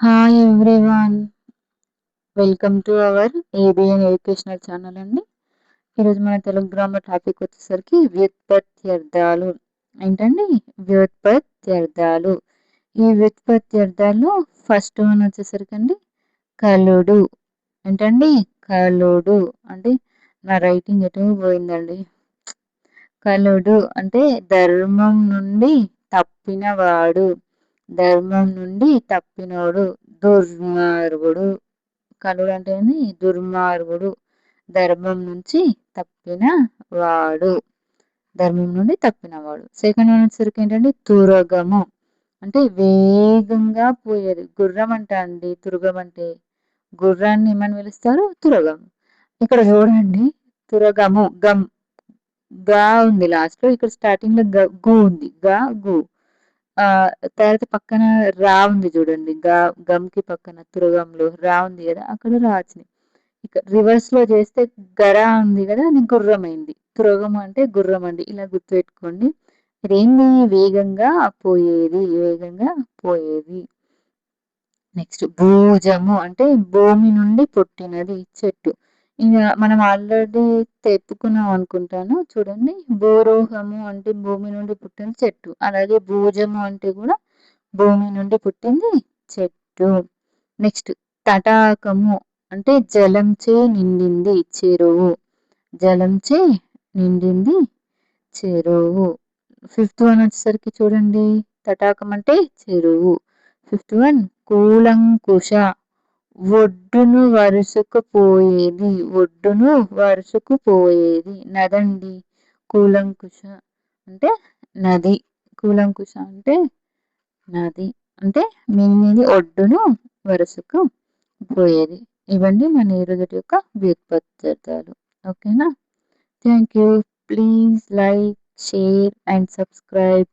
Hi everyone, welcome to our ABN educational channel అండి. ఈరోజు మన తెలుగు గ్రామర్ టాపిక్ వచ్చేసరికి వ్యుత్పత్త్యర్థాలు. ఏంటండి? వ్యుత్పత్త్యర్థాలు. ఈ వ్యుత్పత్త్యర్థాల్లో ఫస్ట్ వన్ వచ్చేసరికి అండి కలుడు. ఏంటండి? కలుడు అంటే నా రైటింగ్ ఎటు పోయిందండి. కలుడు అంటే ధర్మం నుండి తప్పినవాడు, ధర్మం నుండి తప్పినోడు, దుర్మార్గుడు. కలుడు అంటే ఏంది? దుర్మార్గుడు, ధర్మం నుంచి తప్పిన వాడు, ధర్మం నుండి తప్పినవాడు. సెకండ్ వన్ వచ్చేసరికి ఏంటంటే తురగము అంటే వేగంగా పోయేది. గుర్రం అంట అండి తురగం అంటే. గుర్రాన్ని ఏమని పిలుస్తారు? తురగం. ఇక్కడ చూడండి, తురగము గమ్ గా ఉంది లాస్ట్ లో, ఇక్కడ స్టార్టింగ్ లో గు ఉంది. గా గు. ఆ తర్వాత పక్కన రా ఉంది చూడండి, గమ్కి పక్కన తురగంలో రా ఉంది కదా, అక్కడ రా వచ్చింది. ఇక రివర్స్ లో చేస్తే గరా ఉంది కదా, అది గుర్రమైంది. తురగం అంటే గుర్రం అండి. ఇలా గుర్తుపెట్టుకోండి. ఇదేంది? వేగంగా పోయేది, వేగంగా పోయేది. నెక్స్ట్ భూజము అంటే భూమి నుండి పుట్టినది, చెట్టు. ఇంకా మనం ఆల్రెడీ తెప్పుకున్నాం అనుకుంటాను చూడండి. భూరోహము అంటే భూమి నుండి పుట్టిన చెట్టు, అలాగే భూజము అంటే కూడా భూమి నుండి పుట్టింది చెట్టు. నెక్స్ట్ తటాకము అంటే జలంచే నిండింది చెరువు, జలంచే నిండింది చెరువు. ఫిఫ్త్ వన్ వచ్చేసరికి చూడండి, తటాకం అంటే చెరువు. Fifth one కూలంకుష, ఒడ్డును వరుసకుపోయేది, ఒడ్డును వరుసకుపోయేది. నదండి కూలంకుష అంటే నది, కూలంకుష అంటే నది అంటే మీది ఒడ్డును వరుసకు పోయేది. ఇవన్నీ మన ఈరోజు యొక్క వ్యుత్పత్త్యర్థాలు. ఓకేనా? Thank you. Please like, share and subscribe.